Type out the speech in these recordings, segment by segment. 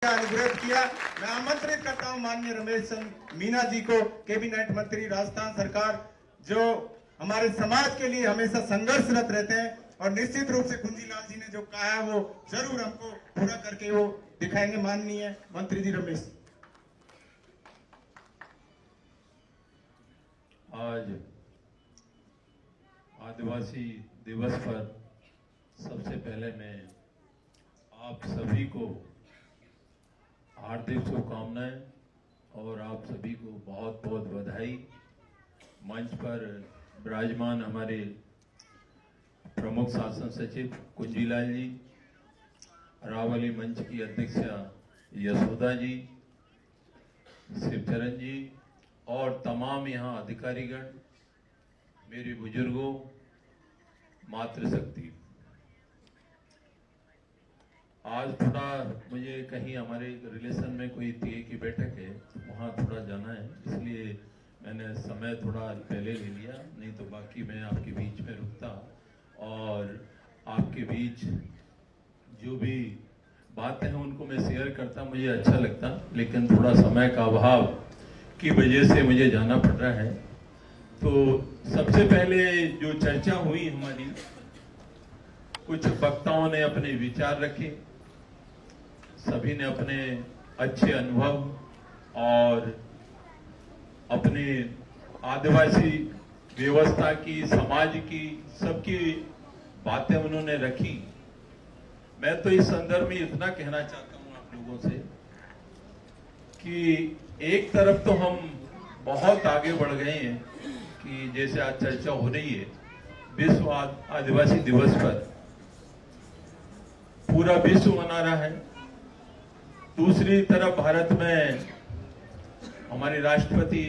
अनुरोध किया। मैं आमंत्रित करता हूं माननीय रमेश चंद्र मीना जी को, कैबिनेट मंत्री राजस्थान सरकार, जो हमारे समाज के लिए हमेशा संघर्षरत रहते हैं और निश्चित रूप से कुंजीलाल जी ने जो कहा है वो जरूर हमको पूरा करके वो दिखाएंगे। माननीय मंत्री जी रमेश। आज आदिवासी दिवस पर सबसे पहले मैं आप सभी को हार्दिक शुभकामनाएं और आप सभी को बहुत बहुत बधाई। मंच पर विराजमान हमारे प्रमुख शासन सचिव कुंजीलाल जी, रावली मंच की अध्यक्षा यशोदा जी, शिवचरण जी और तमाम यहाँ अधिकारीगण, मेरे बुजुर्गों, मातृशक्ति। आज थोड़ा मुझे कहीं हमारे रिलेशन में कोई टीए की बैठक है, वहाँ थोड़ा जाना है, इसलिए मैंने समय थोड़ा पहले ले लिया, नहीं तो बाकी मैं आपके बीच में रुकता और आपके बीच जो भी बातें हैं उनको मैं शेयर करता, मुझे अच्छा लगता, लेकिन थोड़ा समय का अभाव की वजह से मुझे जाना पड़ रहा है। तो सबसे पहले जो चर्चा हुई हमारी, कुछ वक्ताओं ने अपने विचार रखे, सभी ने अपने अच्छे अनुभव और अपने आदिवासी व्यवस्था की, समाज की, सबकी बातें उन्होंने रखी। मैं तो इस संदर्भ में इतना कहना चाहता हूं आप लोगों से कि एक तरफ तो हम बहुत आगे बढ़ गए हैं कि जैसे आज चर्चा हो रही है विश्व आदिवासी दिवस पर, पूरा विश्व मना रहा है। दूसरी तरफ भारत में हमारी राष्ट्रपति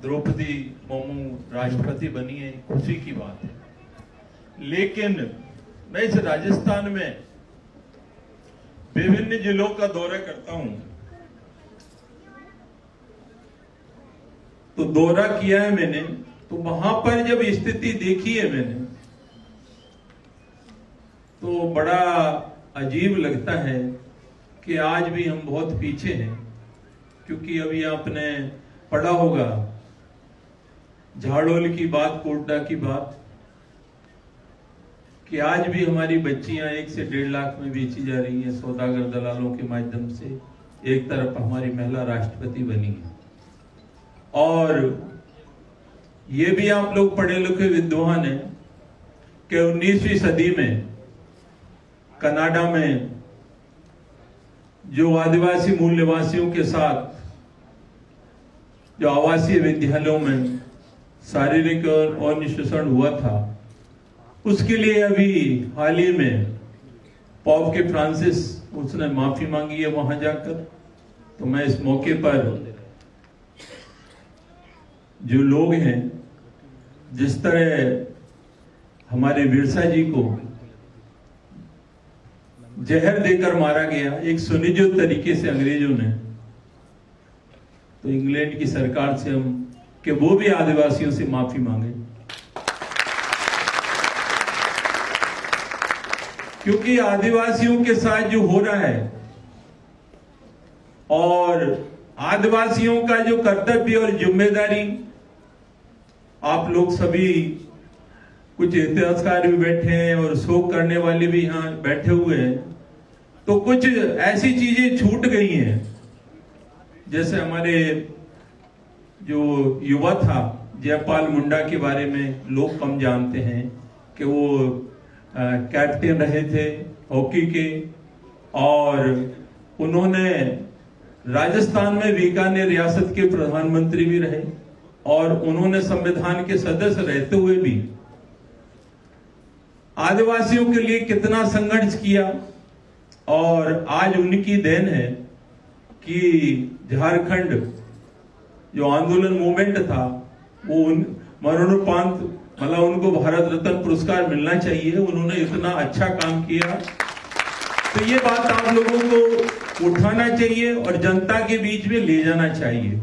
द्रौपदी मुर्मू राष्ट्रपति बनी है, खुशी की बात है। लेकिन मैं इस राजस्थान में विभिन्न जिलों का दौरा करता हूं, तो दौरा किया है मैंने, तो वहां पर जब स्थिति देखी है मैंने, तो बड़ा अजीब लगता है कि आज भी हम बहुत पीछे हैं। क्योंकि अभी आपने पढ़ा होगा झाड़ोल की बात, कोटडा की बात, कि आज भी हमारी बच्चियां 1 से 1.5 लाख में बेची जा रही हैं सौदागर दलालों के माध्यम से। एक तरफ हमारी महिला राष्ट्रपति बनी है और ये भी आप लोग पढ़े लिखे विद्वान हैं कि 19वीं सदी में कनाडा में जो आदिवासी मूल निवासियों के साथ जो आवासीय विद्यालयों में शारीरिक और शोषण हुआ था, उसके लिए अभी हाल ही में पॉप के फ्रांसिस उसने माफी मांगी है वहां जाकर। तो मैं इस मौके पर जो लोग हैं, जिस तरह हमारे बिरसा जी को जहर देकर मारा गया एक सुनियोजित तरीके से अंग्रेजों ने, तो इंग्लैंड की सरकार से हम कि वो भी आदिवासियों से माफी मांगे, क्योंकि आदिवासियों के साथ जो हो रहा है और आदिवासियों का जो कर्तव्य और जिम्मेदारी, आप लोग सभी कुछ इतिहासकार भी बैठे हैं और शोक करने वाले भी यहाँ बैठे हुए हैं, तो कुछ ऐसी चीजें छूट गई हैं। जैसे हमारे जो युवा था जयपाल मुंडा के बारे में लोग कम जानते हैं कि वो कैप्टन रहे थे हॉकी के, और उन्होंने राजस्थान में बीकानेर रियासत के प्रधानमंत्री भी रहे और उन्होंने संविधान के सदस्य रहते हुए भी आदिवासियों के लिए कितना संघर्ष किया। और आज उनकी देन है कि झारखंड जो आंदोलन मूवमेंट था वो मरणोपरांत मतलब उनको भारत रत्न पुरस्कार मिलना चाहिए, उन्होंने इतना अच्छा काम किया। तो ये बात आप लोगों को उठाना चाहिए और जनता के बीच में ले जाना चाहिए।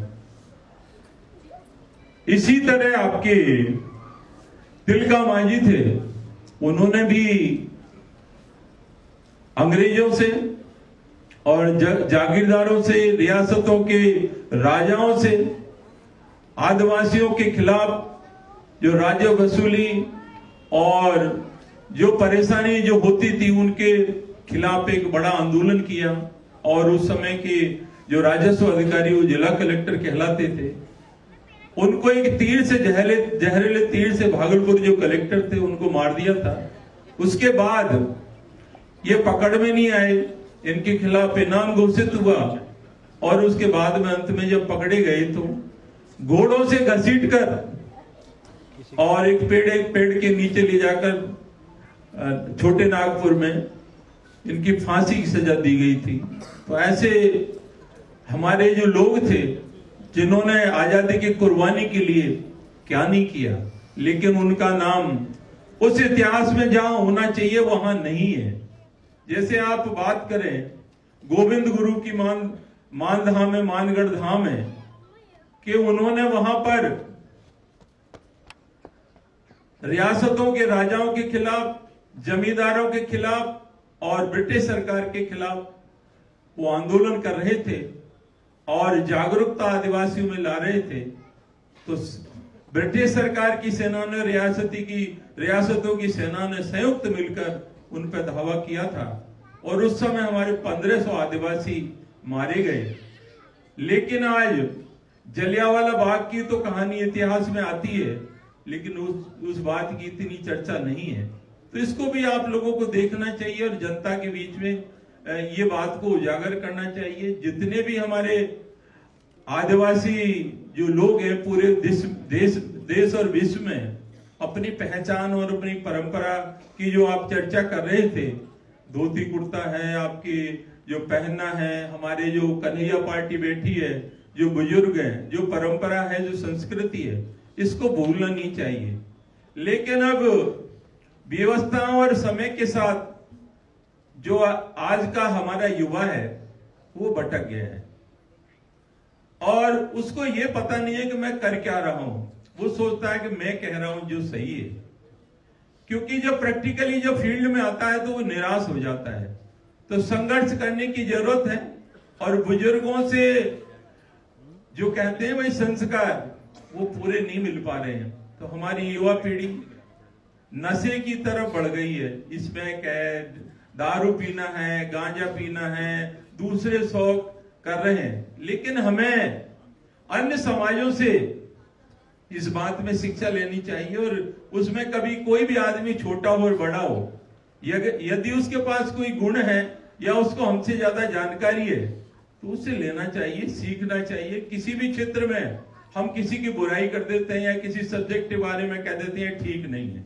इसी तरह आपके तिलका मांझी थे, उन्होंने भी अंग्रेजों से और जागीरदारों से, रियासतों के राजाओं से आदिवासियों के खिलाफ जो राजस्व वसूली और जो परेशानी जो होती थी उनके खिलाफ एक बड़ा आंदोलन किया। और उस समय के जो राजस्व अधिकारी वो जिला कलेक्टर कहलाते थे, उनको एक तीर से जहरीले तीर से भागलपुर जो कलेक्टर थे उनको मार दिया था। उसके बाद ये पकड़ में नहीं आए, इनके खिलाफ इनाम घोषित हुआ और उसके बाद में अंत में जब पकड़े गए तो घोड़ों से घसीट कर और एक पेड़ के नीचे ले जाकर छोटे नागपुर में इनकी फांसी की सजा दी गई थी। तो ऐसे हमारे जो लोग थे जिन्होंने आजादी की कुर्बानी के लिए क्या नहीं किया, लेकिन उनका नाम उस इतिहास में जहां होना चाहिए वहां नहीं है। जैसे आप बात करें गोविंद गुरु की मानधाम है, मानगढ़ धाम है, कि उन्होंने वहां पर रियासतों के राजाओं के खिलाफ, जमींदारों के खिलाफ और ब्रिटिश सरकार के खिलाफ वो आंदोलन कर रहे थे और जागरूकता आदिवासियों में ला रहे थे। तो ब्रिटिश सरकार की सेना ने, रियासतों की सेना ने संयुक्त मिलकर उन पर धावा किया था और उस समय हमारे 1500 आदिवासी मारे गए। लेकिन आज जलियांवाला बाग की तो कहानी इतिहास में आती है, लेकिन उस बात की इतनी चर्चा नहीं है। तो इसको भी आप लोगों को देखना चाहिए और जनता के बीच में ये बात को उजागर करना चाहिए। जितने भी हमारे आदिवासी जो लोग हैं पूरे देश और विश्व में अपनी पहचान और अपनी परंपरा की जो आप चर्चा कर रहे थे, धोती कुर्ता है, आपकी जो पहनना है, हमारे जो कन्हैया पार्टी बैठी है, जो बुजुर्ग हैं, जो परंपरा है, जो संस्कृति है, इसको भूलना नहीं चाहिए। लेकिन अब व्यवस्था और समय के साथ जो आज का हमारा युवा है वो भटक गया है और उसको ये पता नहीं है कि मैं कर क्या रहा हूं। वो सोचता है कि मैं कह रहा हूं जो सही है, क्योंकि जब प्रैक्टिकली जो फील्ड में आता है तो वो निराश हो जाता है। तो संघर्ष करने की जरूरत है और बुजुर्गों से जो कहते हैं भाई संस्कार वो पूरे नहीं मिल पा रहे हैं। तो हमारी युवा पीढ़ी नशे की तरफ बढ़ गई है। इसमें कैद, दारू पीना है, गांजा पीना है, दूसरे शौक कर रहे हैं। लेकिन हमें अन्य समाजों से इस बात में शिक्षा लेनी चाहिए और उसमें कभी कोई भी आदमी छोटा हो और बड़ा हो, यदि उसके पास कोई गुण है या उसको हमसे ज्यादा जानकारी है तो उससे लेना चाहिए, सीखना चाहिए। किसी भी क्षेत्र में हम किसी की बुराई कर देते हैं या किसी सब्जेक्ट के बारे में कह देते हैं ठीक नहीं है।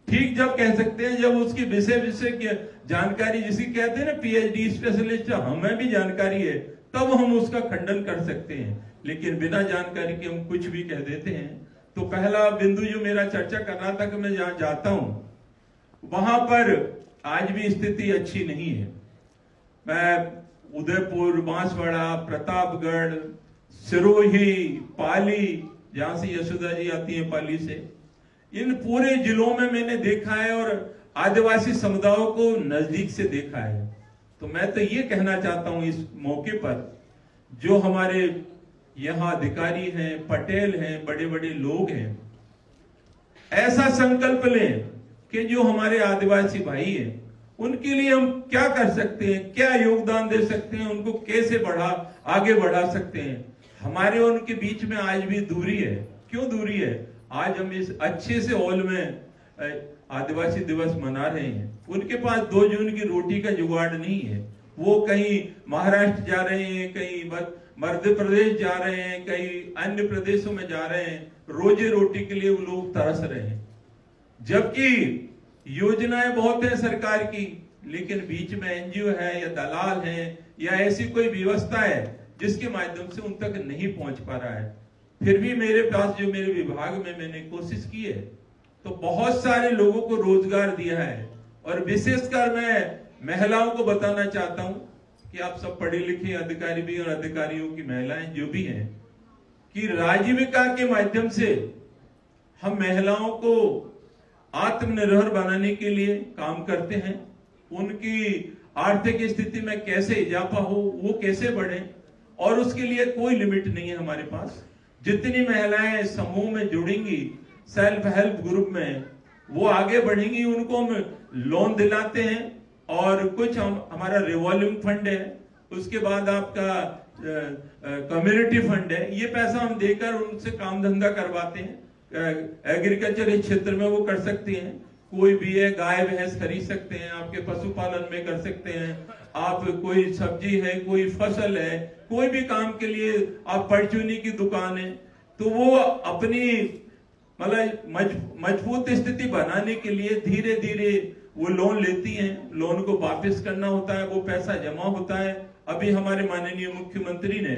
ठीक जब कह सकते हैं जब उसकी विषय की जानकारी, जिसे कहते हैं ना पीएचडी स्पेशलिस्ट, हमें भी जानकारी है तब हम उसका खंडन कर सकते हैं। लेकिन बिना जानकारी के हम कुछ भी कह देते हैं। तो पहला बिंदु जो मेरा चर्चा कर रहा था कि मैं जहां जाता हूं वहां पर आज भी स्थिति अच्छी नहीं है। मैं उदयपुर, बांसवाड़ा, प्रतापगढ़, सिरोही, पाली, जहां से यशोदा जी आती है पाली से, इन पूरे जिलों में मैंने देखा है और आदिवासी समुदायों को नजदीक से देखा है। तो मैं तो ये कहना चाहता हूं इस मौके पर, जो हमारे यहाँ अधिकारी हैं, पटेल हैं, बड़े बड़े लोग हैं, ऐसा संकल्प लें कि जो हमारे आदिवासी भाई हैं उनके लिए हम क्या कर सकते हैं, क्या योगदान दे सकते हैं, उनको कैसे आगे बढ़ा सकते हैं। हमारे और उनके बीच में आज भी दूरी है। क्यों दूरी है? आज हम इस अच्छे से हॉल में आदिवासी दिवस मना रहे हैं, उनके पास 2 जून की रोटी का जुगाड़ नहीं है। वो कहीं महाराष्ट्र जा रहे हैं, कहीं मध्य प्रदेश जा रहे हैं, कहीं अन्य प्रदेशों में जा रहे हैं, रोजी रोटी के लिए वो लोग तरस रहे हैं। जबकि योजनाएं बहुत है सरकार की, लेकिन बीच में एनजीओ है या दलाल है या ऐसी कोई व्यवस्था है जिसके माध्यम से उन तक नहीं पहुंच पा रहा है। फिर भी मेरे पास जो मेरे विभाग में मैंने कोशिश की है तो बहुत सारे लोगों को रोजगार दिया है। और विशेषकर मैं महिलाओं को बताना चाहता हूं कि आप सब पढ़े लिखे अधिकारी भी और अधिकारियों की महिलाएं जो भी हैं, कि राजीविका के माध्यम से हम महिलाओं को आत्मनिर्भर बनाने के लिए काम करते हैं। उनकी आर्थिक स्थिति में कैसे इजाफा हो, वो कैसे बढ़े, और उसके लिए कोई लिमिट नहीं है हमारे पास। जितनी महिलाएं समूह में जुड़ेंगी, सेल्फ हेल्प ग्रुप में, वो आगे बढ़ेंगी, उनको हम लोन दिलाते हैं। और कुछ हमारा रिवॉल्विंग फंड है, उसके बाद आपका कम्युनिटी फंड है। ये पैसा हम देकर उनसे काम धंधा करवाते हैं। एग्रीकल्चर क्षेत्र में वो कर सकते हैं, कोई भी है, गाय भैंस खरीद सकते हैं, आपके पशुपालन में कर सकते हैं, आप कोई सब्जी है, कोई फसल है, कोई भी काम के लिए, आप परचूनी की दुकान है, तो वो अपनी मतलब मजबूत स्थिति बनाने के लिए धीरे धीरे वो लोन लेती हैं। लोन को वापस करना होता है, वो पैसा जमा होता है। अभी हमारे माननीय मुख्यमंत्री ने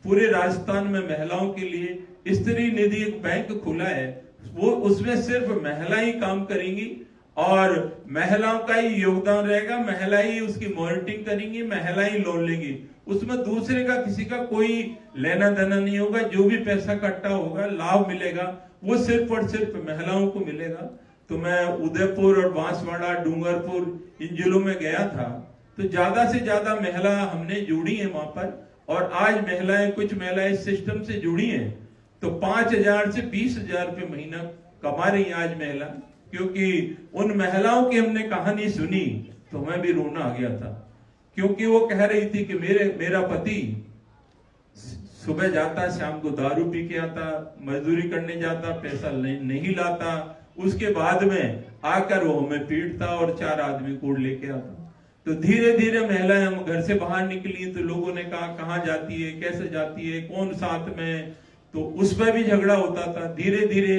पूरे राजस्थान में महिलाओं के लिए स्त्री निधि एक बैंक खुला है, वो उसमें सिर्फ महिला ही काम करेंगी और महिलाओं का ही योगदान रहेगा, महिला ही उसकी मॉनिटरिंग करेंगी, महिला ही लोन लेंगी। उसमें दूसरे का किसी का कोई लेना देना नहीं होगा। जो भी पैसा इकट्ठा होगा, लाभ मिलेगा, वो सिर्फ और सिर्फ महिलाओं को मिलेगा। तो मैं उदयपुर और बांसवाड़ा, डूंगरपुर इन जिलों में गया था, तो ज्यादा से ज्यादा महिला हमने जुड़ी है वहां पर। और आज महिलाएं, कुछ महिलाएं इस सिस्टम से जुड़ी हैं, तो 5,000 से 20,000 रुपये महीना कमा रही है आज महिला। क्योंकि उन महिलाओं की हमने कहानी सुनी तो हमें भी रोना आ गया था, क्योंकि वो कह रही थी कि मेरा पति सुबह जाता, शाम को दारू पी के आता, मजदूरी करने जाता, पैसा नहीं लाता, उसके बाद में आकर वो हमें पीटता और 4 आदमी कोड लेके आता। तो धीरे धीरे महिलाएं, हम घर से बाहर निकली तो लोगों ने कहा कहाँ जाती है, कैसे जाती है, कौन साथ में, तो उस पर भी झगड़ा होता था। धीरे धीरे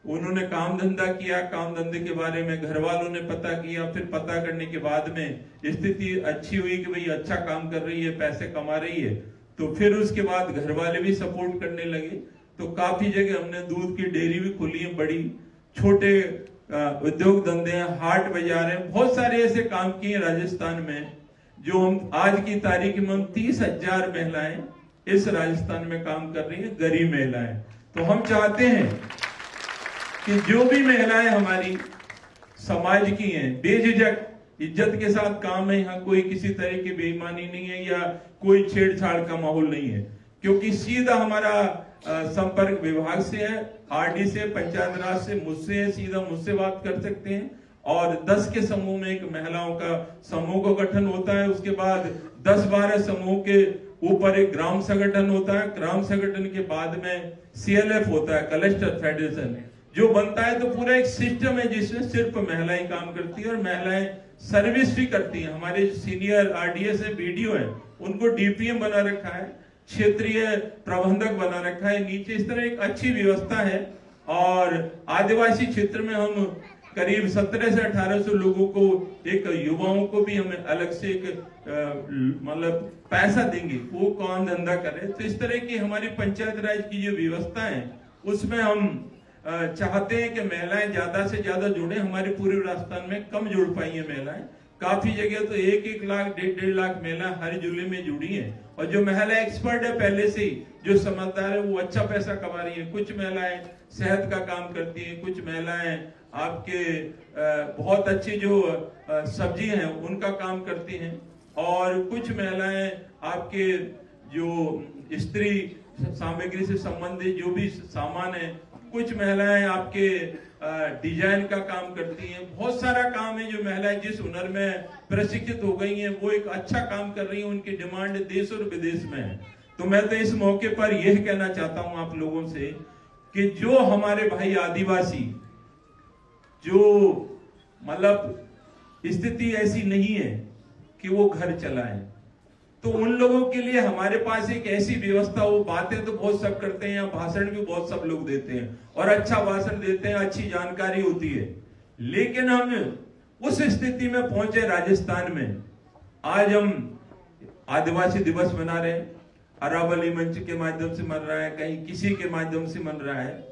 उन्होंने काम धंधा किया, काम धंधे के बारे में घर वालों ने पता किया, फिर पता करने के बाद में स्थिति अच्छी हुई कि भाई अच्छा काम कर रही है, पैसे कमा रही है, तो फिर उसके बाद घर वाले भी सपोर्ट करने लगे। तो काफी जगह हमने दूध की डेयरी भी खोली है, बड़ी छोटे उद्योग धंधे हैं, हाट बाजार हैं, बहुत सारे ऐसे काम किए राजस्थान में, जो हम आज की तारीख में हम 30,000 महिलाएं इस राजस्थान में काम कर रही हैं, गरीब महिलाएं। तो हम चाहते हैं कि जो भी महिलाएं हमारी समाज की हैं, बेझिझक इज्जत के साथ काम है, यहाँ कोई किसी तरह की बेईमानी नहीं है या कोई छेड़छाड़ का माहौल नहीं है। क्योंकि सीधा हमारा संपर्क विभाग से है, आरडी से, पंचायत राज से, मुझसे है, सीधा मुझसे बात कर सकते हैं। और 10 के समूह में एक महिलाओं का समूह का गठन होता है, उसके बाद 10-12 समूह के ऊपर एक ग्राम संगठन होता है, ग्राम संगठन के बाद में CLF होता है, क्लस्टर फेडरेशन, जो बनता है। तो पूरा एक सिस्टम है जिसमें सिर्फ महिलाएं काम करती है और महिलाएं सर्विस भी करती हैं। हमारे सीनियर RDS है, BDO है, उनको DPM बना रखा है, क्षेत्रीय प्रबंधक बना रखा है नीचे। इस तरह एक अच्छी व्यवस्था है। और आदिवासी क्षेत्र में हम करीब 1700 से 1800 लोगों को, एक युवाओं को भी हमें अलग से एक मतलब पैसा देंगे, वो काम धंधा करें। तो इस तरह की हमारी पंचायत राज की जो व्यवस्था है, उसमें हम चाहते हैं कि महिलाएं ज्यादा से ज्यादा जुड़े। हमारे पूरे राजस्थान में कम जुड़ पाई है महिलाएं, काफी जगह तो 1-1 लाख 1.5 लाख महिला हर जिले में जुड़ी है। और जो महिला एक्सपर्ट है पहले से ही, जो समझदार है, वो अच्छा पैसा कमा रही है। कुछ महिलाएं सेहत का काम करती हैं, कुछ महिलाएं आपके बहुत अच्छी जो सब्जी हैं उनका काम करती हैं, और कुछ महिलाएं आपके जो स्त्री सामग्री से संबंधित जो भी सामान है, कुछ महिलाएं आपके डिजाइन का काम करती हैं। बहुत सारा काम है जो महिलाएं जिस हुनर में प्रशिक्षित हो गई हैं, वो एक अच्छा काम कर रही हैं। उनकी डिमांड देश और विदेश में है। तो मैं तो इस मौके पर यह कहना चाहता हूं आप लोगों से कि जो हमारे भाई आदिवासी, जो मतलब स्थिति ऐसी नहीं है कि वो घर चलाएं, तो उन लोगों के लिए हमारे पास एक ऐसी व्यवस्था हो। बातें तो बहुत सब करते हैं, भाषण भी बहुत सब लोग देते हैं और अच्छा भाषण देते हैं, अच्छी जानकारी होती है, लेकिन हम उस स्थिति में पहुंचे राजस्थान में। आज हम आदिवासी दिवस मना रहे हैं, अरावली मंच के माध्यम से मन रहा है, कहीं किसी के माध्यम से मन रहा है।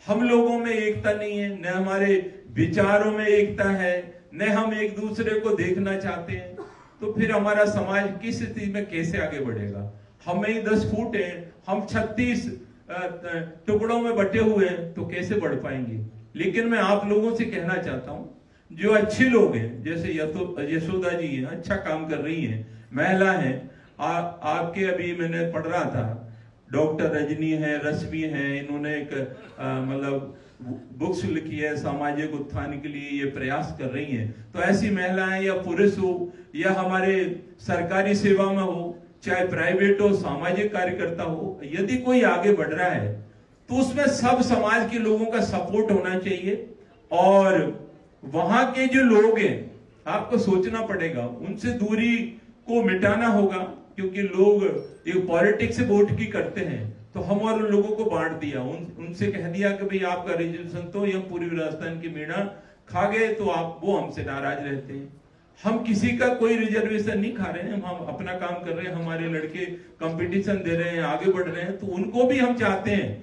हम लोगों में एकता नहीं है, न हमारे विचारों में एकता है, न हम एक दूसरे को देखना चाहते हैं। तो फिर हमारा समाज किस स्थिति में कैसे आगे बढ़ेगा? हम ही 10 फुट हैं, हम 36 टुकड़ों में बटे हुए हैं, तो कैसे बढ़ पाएंगे? लेकिन मैं आप लोगों से कहना चाहता हूं जो अच्छे लोग हैं, जैसे यशोदा जी हैं, अच्छा काम कर रही हैं, महिला हैं। आपके अभी मैंने पढ़ रहा था, डॉक्टर रजनी है, रश्मि है, इन्होंने एक मतलब बुक्स लिखी है सामाजिक उत्थान के लिए, ये प्रयास कर रही हैं। तो ऐसी महिलाएं या पुरुष हो या हमारे सरकारी सेवा में हो, चाहे प्राइवेट हो, सामाजिक कार्यकर्ता हो, यदि कोई आगे बढ़ रहा है तो उसमें सब समाज के लोगों का सपोर्ट होना चाहिए। और वहां के जो लोग हैं, आपको सोचना पड़ेगा, उनसे दूरी को मिटाना होगा, क्योंकि लोग एक पॉलिटिक्स से वोट की करते हैं। तो हम और उन लोगों को बांट दिया, उनसे कह दिया कि भाई आपका रिजर्वेशन तो या पूर्वी राजस्थान की मीणा खा गए, तो आप वो हमसे नाराज रहते हैं। हम किसी का कोई रिजर्वेशन नहीं खा रहे हैं, हम अपना काम कर रहे हैं। हमारे लड़के कंपटीशन दे रहे हैं, आगे बढ़ रहे हैं, तो उनको भी हम चाहते हैं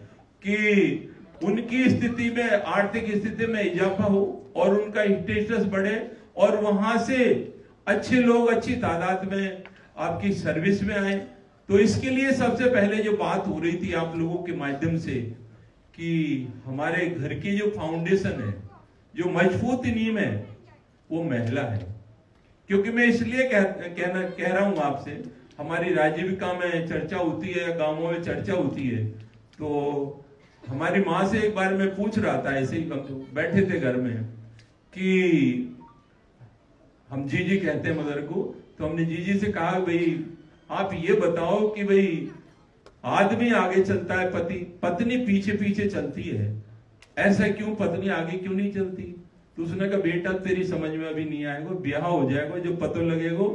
कि उनकी स्थिति में, आर्थिक स्थिति में इजाफा हो और उनका स्टेटस बढ़े और वहां से अच्छे लोग अच्छी तादाद में आपकी सर्विस में आए। तो इसके लिए सबसे पहले जो बात हो रही थी आप लोगों के माध्यम से, कि हमारे घर की जो फाउंडेशन है, जो मजबूत नींव है, वो महिला है। क्योंकि मैं इसलिए कह रहा हूं आपसे, हमारी राजीविका में चर्चा होती है, गांवों में चर्चा होती है। तो हमारी माँ से एक बार मैं पूछ रहा था, ऐसे ही हम बैठे थे घर में, कि हम जीजी कहते हैं मदर को, तो हमने जीजी से कहा भाई आप ये बताओ कि भाई आदमी आगे चलता है, पत्नी पीछे पीछे चलती है, ऐसा क्यों, पत्नी आगे क्यों नहीं चलती? तो उसने कहा बेटा तेरी समझ में अभी नहीं आएगा, ब्याह हो जाएगा जो पता लगेगा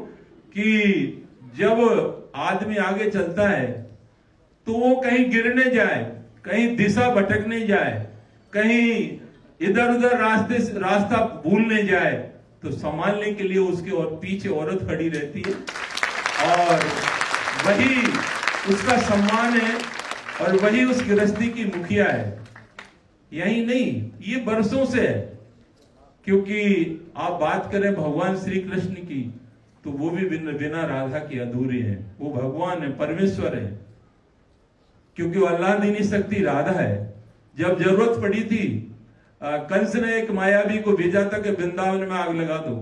कि जब आदमी आगे चलता है तो वो कहीं गिरने जाए, कहीं दिशा भटकने जाए, कहीं इधर उधर रास्ता भूलने जाए, तो संभालने के लिए उसके और पीछे औरत खड़ी रहती है, और वही उसका सम्मान है और वही उस गृहस्थी की मुखिया है। यही नहीं, ये बरसों से है। क्योंकि आप बात करें भगवान श्री कृष्ण की, तो वो भी बिना राधा के अधूरे हैं। वो भगवान है, परमेश्वर है, क्योंकि वो अल्लाह दीनी शक्ति राधा है। जब जरूरत पड़ी थी, कंस ने एक मायावी को भेजा था कि वृंदावन में आग लगा दो,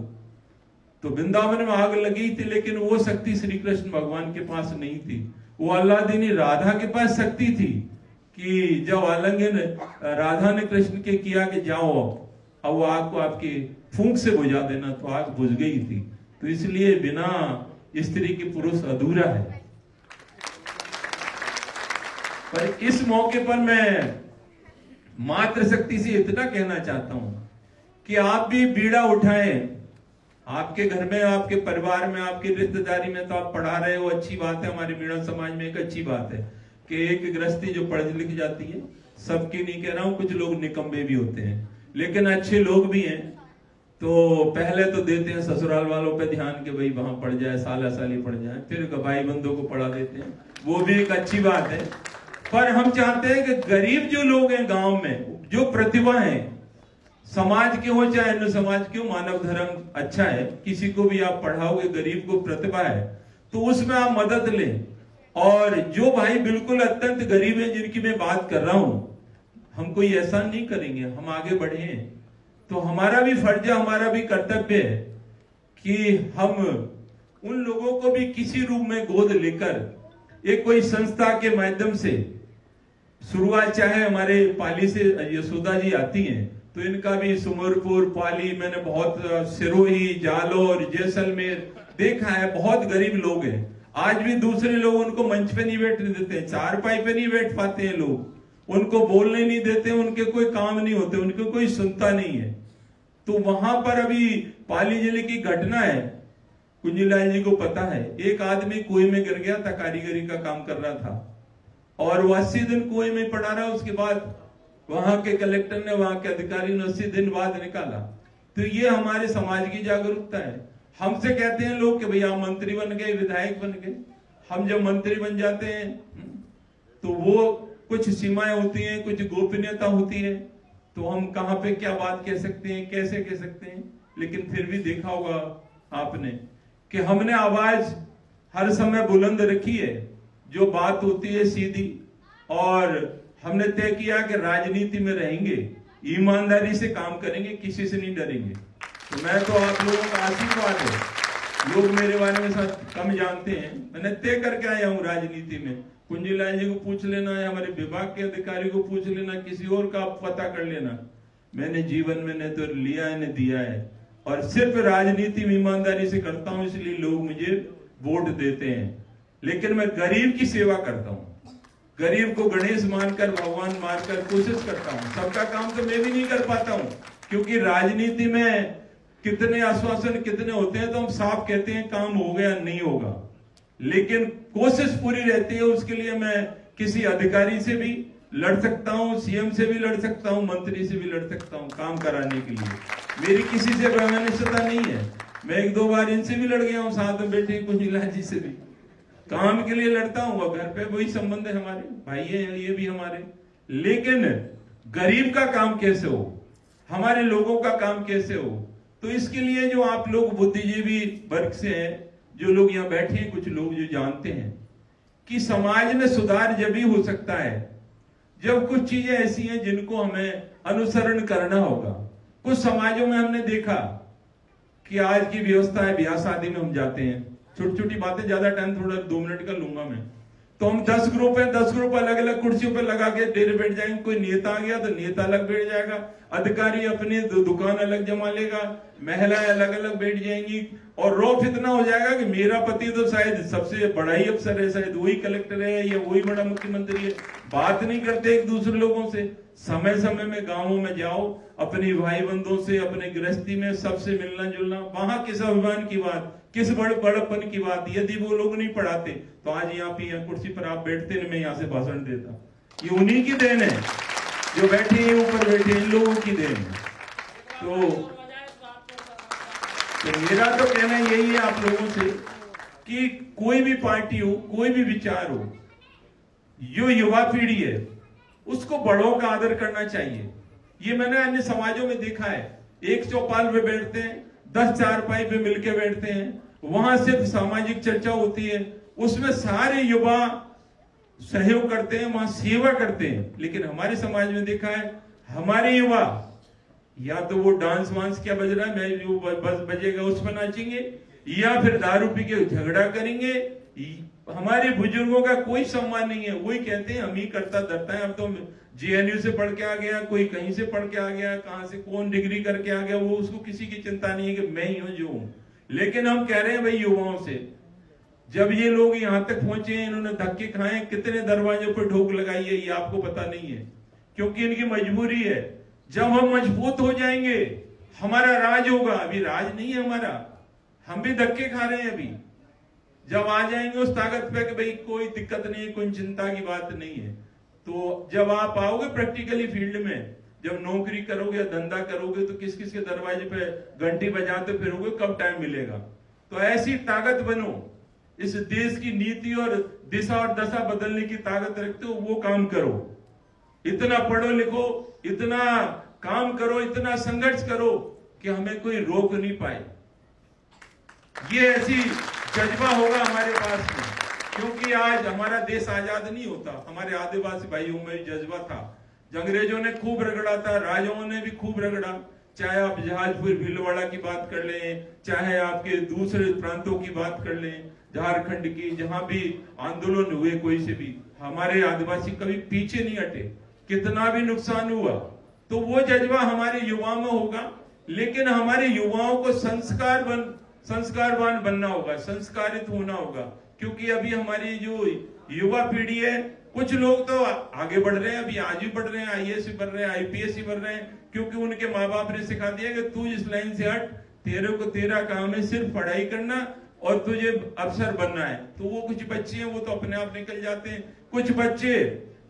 तो वृंदावन में आग लगी थी, लेकिन वो शक्ति श्री कृष्ण भगवान के पास नहीं थी। वो अल्लाह दीनी राधा के पास शक्ति थी, कि जब आलिंगन राधा ने कृष्ण के किया कि जाओ अब वो आग को आपकी फूंक से बुझा देना, तो आग बुझ गई थी। तो इसलिए बिना स्त्री के पुरुष अधूरा है। पर इस मौके पर मैं मातृशक्ति से इतना कहना चाहता हूं कि आप भी बीड़ा उठाएं। आपके घर में, आपके परिवार में, आपकी रिश्तेदारी में तो आप पढ़ा रहे हो, अच्छी बात है। हमारे बीड़ा समाज में एक अच्छी बात है कि एक गृहस्थी जो पढ़ लिख जाती है, सबकी नहीं कह रहा हूं, कुछ लोग निकम्बे भी होते हैं, लेकिन अच्छे लोग भी हैं। तो पहले तो देते हैं ससुराल वालों पे ध्यान कि भाई वहां पढ़ जाए, साला साली पढ़ जाए, फिर भाई बंधु को पढ़ा देते हैं, वो भी एक अच्छी बात है। पर हम चाहते हैं कि गरीब जो लोग हैं गांव में, जो प्रतिभा है, समाज के हो चाहे अन्य समाज के हो, मानव धर्म अच्छा है, किसी को भी आप पढ़ाओगे, गरीब को प्रतिभा है तो उसमें आप मदद लें। और जो भाई बिल्कुल अत्यंत गरीब है, जिनकी मैं बात कर रहा हूं, हम कोई ऐसा नहीं करेंगे, हम आगे बढ़े हैं तो हमारा भी फर्ज है, हमारा भी कर्तव्य है कि हम उन लोगों को भी किसी रूप में गोद लेकर एक कोई संस्था के माध्यम से शुरुआत, चाहे हमारे पाली से यशोदा जी आती हैं, तो इनका भी सुमरपुर, पाली, मैंने बहुत सिरोही, जालौर, जैसलमेर देखा है, बहुत गरीब लोग हैं। आज भी दूसरे लोग उनको मंच पे नहीं बैठने देते, चारपाई पे नहीं बैठ पाते हैं लोग, उनको बोलने नहीं देते, उनके कोई काम नहीं होते, उनको कोई सुनता नहीं है। तो वहां पर अभी पाली जिले की घटना है, कुंजीलाल जी को पता है, एक आदमी कुएं में गिर गया था, कारीगरी का काम कर रहा था और वो 80 दिन कुएं में पड़ा रहा। उसके बाद वहां के कलेक्टर ने, वहां के अधिकारी ने 80 दिन बाद निकाला। तो ये हमारे समाज की जागरूकता है। हमसे कहते हैं लोग कि भैया आप मंत्री बन गए, विधायक बन गए। हम जब मंत्री बन जाते हैं तो वो कुछ सीमाएं होती हैं, कुछ गोपनीयता होती है, तो हम कहां पे क्या बात कह सकते हैं, कैसे कह सकते हैं। लेकिन फिर भी देखा होगा आपने कि हमने आवाज हर समय बुलंद रखी है, जो बात होती है सीधी, और हमने तय किया कि राजनीति में रहेंगे, ईमानदारी से काम करेंगे, किसी से नहीं डरेंगे। तो मैं तो आप लोगों का आशीर्वाद है। लोग मेरे बारे में सब कम जानते हैं, मैंने तय करके आया हूँ राजनीति में। कुंजीलाल जी को पूछ लेना है, हमारे विभाग के अधिकारी को पूछ लेना, किसी और का आप पता कर लेना। मैंने जीवन में न तो लिया है न दिया है, और सिर्फ राजनीति में ईमानदारी से करता हूं, इसलिए लोग मुझे वोट देते हैं। लेकिन मैं गरीब की सेवा करता हूं, गरीब को गणेश मानकर, भगवान मानकर कोशिश करता हूं। सबका काम तो मैं भी नहीं कर पाता हूं, क्योंकि राजनीति में कितने आश्वासन कितने होते हैं तो हम साफ कहते हैं काम हो गया नहीं होगा, लेकिन कोशिश पूरी रहती है। उसके लिए मैं किसी अधिकारी से भी लड़ सकता हूं, सीएम से भी लड़ सकता हूं, मंत्री से भी लड़ सकता हूं काम कराने के लिए। मेरी किसी से वैमनस्यता नहीं है। मैं एक दो बार इनसे भी लड़ गया हूं, साथ में बैठे कुंजीलाल जी से भी काम के लिए लड़ता हूं। वो घर पे वही संबंध है, हमारे भाई हैं ये भी हमारे। लेकिन गरीब का काम कैसे हो, हमारे लोगों का काम कैसे हो, तो इसके लिए जो आप लोग बुद्धिजीवी वर्ग से हैं, जो लोग यहाँ बैठे हैं, कुछ लोग जो जानते हैं कि समाज में सुधार जब ही हो सकता है जब कुछ चीजें ऐसी हैं जिनको हमें अनुसरण करना होगा। कुछ समाजों में हमने देखा कि आज की व्यवस्था है, ब्याह शादी में हम जाते हैं, छोटी छोटी बातें, ज्यादा टाइम थोड़ा 2 मिनट का लूंगा मैं, तो हम 10 ग्रुप हैं, 10 ग्रुप अलग अलग कुर्सियों पर लगा के डेरे बैठ जाएंगे। कोई नेता आ गया तो नेता अलग बैठ जाएगा, अधिकारी अपनी दुकान अलग जमा लेगा, महिलाएं अलग अलग बैठ जाएंगी, और रौब इतना हो जाएगा कि मेरा पति तो शायद सबसे बड़ा ही अफसर है, शायद वही कलेक्टर है या वही बड़ा मुख्यमंत्री है। बात नहीं करते एक दूसरे लोगों से। समय समय में गांवों में जाओ, अपनी भाई बंधुओं से, अपने गृहस्थी में सबसे मिलना जुलना, वहां किस अभिमान की बात, किस बड़पन की बात। यदि वो लोग नहीं पढ़ाते तो आज यहाँ पे कुर्सी पर आप बैठते न, मैं यहाँ से भाषण देता। ये उन्हीं की देन है, जो बैठे हैं ऊपर बैठे इन लोगों की देन है। तो मेरा तो कहना यही है आप लोगों से कि कोई भी पार्टी हो, कोई भी विचार हो, जो युवा पीढ़ी है उसको बड़ों का आदर करना चाहिए। ये मैंने अन्य समाजों में देखा है, एक चौपाल पे बैठते हैं, 10 चारपाई पे मिलके बैठते हैं, वहां सिर्फ सामाजिक चर्चा होती है, उसमें सारे युवा सहयोग करते हैं, वहां सेवा करते हैं। लेकिन हमारे समाज में देखा है, हमारे युवा या तो वो डांस वांस क्या बज रहा है, मैं जो बस बजेगा उस पर नाचेंगे, या फिर दारू पी के झगड़ा करेंगे। हमारे बुजुर्गों का कोई सम्मान नहीं है। वही कहते हैं हम ही करता धरता है, अब तो जेएनयू से पढ़ के आ गया, कोई कहीं से पढ़ के आ गया, कहां से कौन डिग्री करके आ गया, वो उसको किसी की चिंता नहीं है कि मैं ही हूं जो हूं। लेकिन हम कह रहे हैं भाई युवाओं से, जब ये लोग यहां तक पहुंचे हैं, इन्होंने धक्के खाए, कितने दरवाजों पर ठोक लगाई है ये आपको पता नहीं है, क्योंकि इनकी मजबूरी है। जब हम मजबूत हो जाएंगे हमारा राज होगा। अभी राज नहीं है हमारा, हम भी धक्के खा रहे हैं। अभी जब आ जाएंगे उस ताकत पे कि भाई कोई दिक्कत नहीं है, कोई चिंता की बात नहीं है, तो जब आप आओगे प्रैक्टिकली फील्ड में, जब नौकरी करोगे या धंधा करोगे, तो किस किस के दरवाजे पे घंटी बजाते फिरोगे, कब टाइम मिलेगा। तो ऐसी ताकत बनो, इस देश की नीति और दिशा और दशा बदलने की ताकत रखते हो, वो काम करो। इतना पढ़ो लिखो, इतना काम करो, इतना संघर्ष करो कि हमें कोई रोक नहीं पाए। ये ऐसी जज्बा होगा हमारे पास में, क्योंकि आज हमारा देश आजाद नहीं होता, हमारे आदिवासी भाइयों में जज्बा था। अंग्रेजों ने खूब रगड़ा था, राजाओं ने भी खूब रगड़ा, चाहे आप जहाजपुर भीलवाड़ा की बात कर लें, चाहे आपके दूसरे प्रांतों की बात कर लें, झारखंड की, जहां भी आंदोलन हुए कोई से भी, हमारे आदिवासी कभी पीछे नहीं हटे। कितना भी नुकसान हुआ तो वो जज्बा हमारे युवाओं में होगा। लेकिन हमारे युवाओं को संस्कारवान बनना होगा, संस्कारित होना होगा, क्योंकि अभी हमारी जो युवा पीढ़ी है, कुछ लोग तो आगे बढ़ रहे हैं, अभी आज भी बढ़ रहे हैं, आईएएस बढ़ रहे हैं, आईपीएस बढ़ रहे हैं, क्योंकि उनके माँ बाप ने सिखा दिया कि तू इस लाइन से हट, तेरा काम है सिर्फ पढ़ाई करना और तुझे अफसर बनना है। तो वो कुछ बच्चे हैं वो तो अपने आप निकल जाते हैं। कुछ बच्चे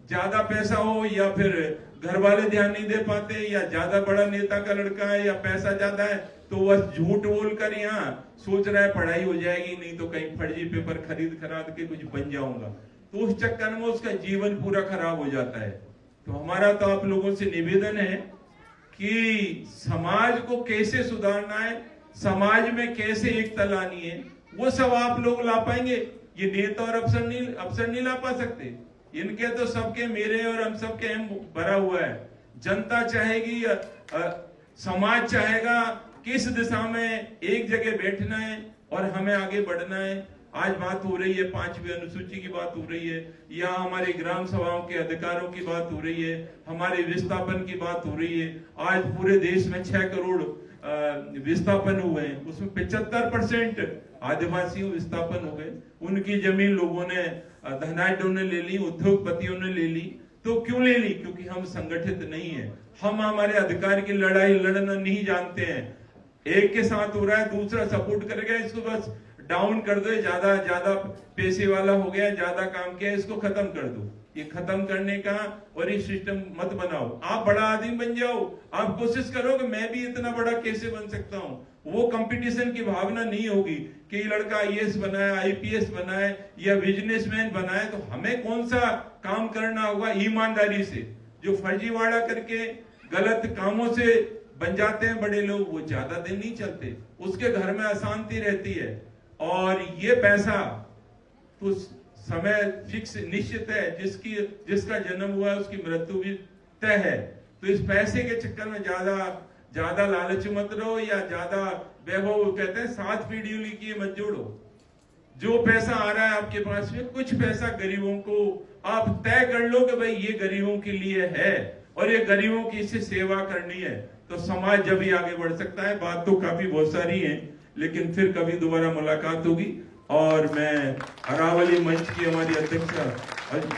ज्यादा पैसा हो या फिर घर वाले ध्यान नहीं दे पाते, या ज्यादा बड़ा नेता का लड़का है या पैसा ज्यादा है, तो बस झूठ बोलकर यहाँ सोच रहा है पढ़ाई हो जाएगी, नहीं तो कहीं फर्जी पेपर खरीद के कुछ बन जाऊंगा, तो उस चक्कर में उसका जीवन पूरा खराब हो जाता है। तो हमारा तो आप लोगों से निवेदन है कि समाज को कैसे सुधारना है, समाज में कैसे एकता लानी है, वो सब आप लोग ला पाएंगे। ये नेता और अफसर नहीं ला पा सकते। इनके तो सबके, मेरे और हम सबके अहम भरा हुआ है। जनता चाहेगी, समाज चाहेगा किस दिशा में एक जगह बैठना है और हमें आगे बढ़ना है। आज बात हो रही है 5वीं अनुसूची की बात हो रही है, या हमारी ग्राम सभाओं के अधिकारों की बात हो रही है, हमारे विस्थापन की बात हो रही है। आज पूरे देश में 6 करोड़ विस्थापन हुए हैं, उसमें 75% आदिवासियों विस्थापन हो गए। उनकी जमीन लोगों ने, धनाढ्यों ने ले ली, उद्योगपतियों ने ले ली। तो क्यों ले ली? क्योंकि हम संगठित नहीं है, हम हमारे अधिकार की लड़ाई लड़ना नहीं जानते हैं। एक के साथ हो रहा है, दूसरा सपोर्ट करेगा, इसको बस डाउन कर दो, ज्यादा पैसे वाला हो गया, ज्यादा काम किया, इसको खत्म कर दो। ये खत्म करने का और ये सिस्टम मत बनाओ। आप बड़ा आदमी बन जाओ, आप कोशिश करो कि मैं भी इतना बड़ा कैसे बन सकता हूं। वो कंपटीशन की भावना नहीं होगी कि लड़का आईएएस बनाए, आईपीएस बनाए या बिजनेसमैन बनाए। तो हमें कौन सा काम करना होगा? ईमानदारी से। जो फर्जीवाड़ा करके गलत कामों से बन जाते हैं बड़े लोग, वो ज्यादा दिन नहीं चलते, उसके घर में अशांति रहती है। और ये पैसा तो समय फिक्स निश्चित है, जिसका जन्म हुआ है उसकी मृत्यु भी तय है। तो इस पैसे के चक्कर में ज्यादा लालच मत रहो, या ज्यादा वैभव, कहते हैं 7 पीढ़ी की मत जोड़ो। जो पैसा आ रहा है आपके पास में, कुछ पैसा गरीबों को आप तय कर लो कि भाई ये गरीबों के लिए है और ये गरीबों की इससे सेवा करनी है, तो समाज जब भी आगे बढ़ सकता है। बात तो काफी बहुत सारी है, लेकिन फिर कभी दोबारा मुलाकात होगी। और मैं अरावली मंच की हमारी अध्यक्षा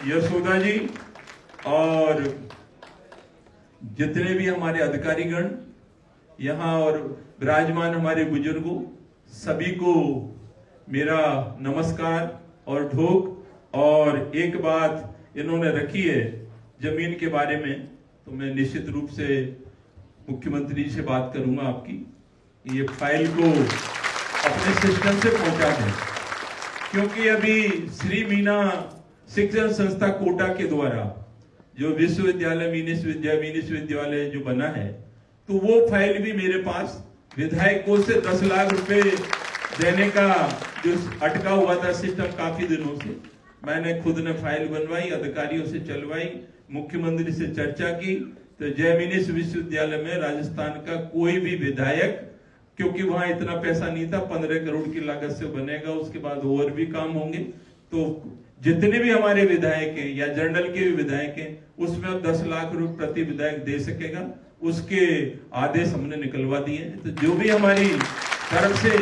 यशोदा जी और जितने भी हमारे अधिकारीगण यहाँ और विराजमान हमारे बुजुर्गों, सभी को मेरा नमस्कार और ढोक। और एक बात इन्होंने रखी है जमीन के बारे में, तो मैं निश्चित रूप से मुख्यमंत्री जी से बात करूंगा आपकी, ये फाइल को अपने सिस्टम से पहुंचा दें। क्योंकि अभी श्री मीना शिक्षण संस्था कोटा के द्वारा जो विश्वविद्यालय मीनिस विश्वविद्यालय जो बना है, तो वो फाइल भी मेरे पास विधायकों से 10 लाख रुपए देने का जो अटका हुआ था सिस्टम काफी दिनों से, मैंने खुद ने फाइल बनवाई, अधिकारियों से चलवाई, मुख्यमंत्री से चर्चा की। तो जयमिनिस विश्वविद्यालय में राजस्थान का कोई भी विधायक, क्योंकि वहां इतना पैसा नहीं था, 15 करोड़ की लागत से बनेगा, उसके बाद और भी काम होंगे। तो जितने भी हमारे विधायक हैं या जनरल के भी विधायक हैं, उसमें अब 10 लाख रुपए प्रति विधायक दे सकेगा, उसके आदेश हमने निकलवा दिए। तो जो भी हमारी तरफ से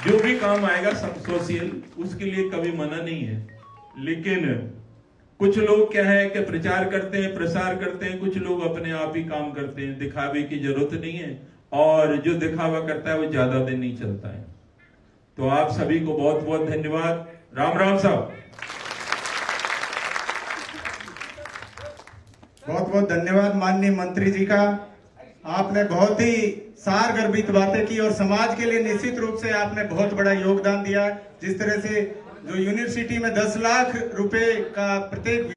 जो भी काम आएगा सोशल, उसके लिए कभी मना नहीं है। लेकिन कुछ लोग क्या है कि प्रचार करते हैं, प्रसार करते हैं, कुछ लोग अपने आप ही काम करते हैं, दिखावे की जरूरत नहीं है, और जो दिखावा करता है वो ज्यादा दिन नहीं चलता है। तो आप सभी को बहुत बहुत धन्यवाद। राम राम साहब। बहुत बहुत धन्यवाद माननीय मंत्री जी का। आपने बहुत ही सारगर्भित बातें की और समाज के लिए निश्चित रूप से आपने बहुत बड़ा योगदान दिया। जिस तरह से जो यूनिवर्सिटी में 10 लाख रुपए का प्रत्येक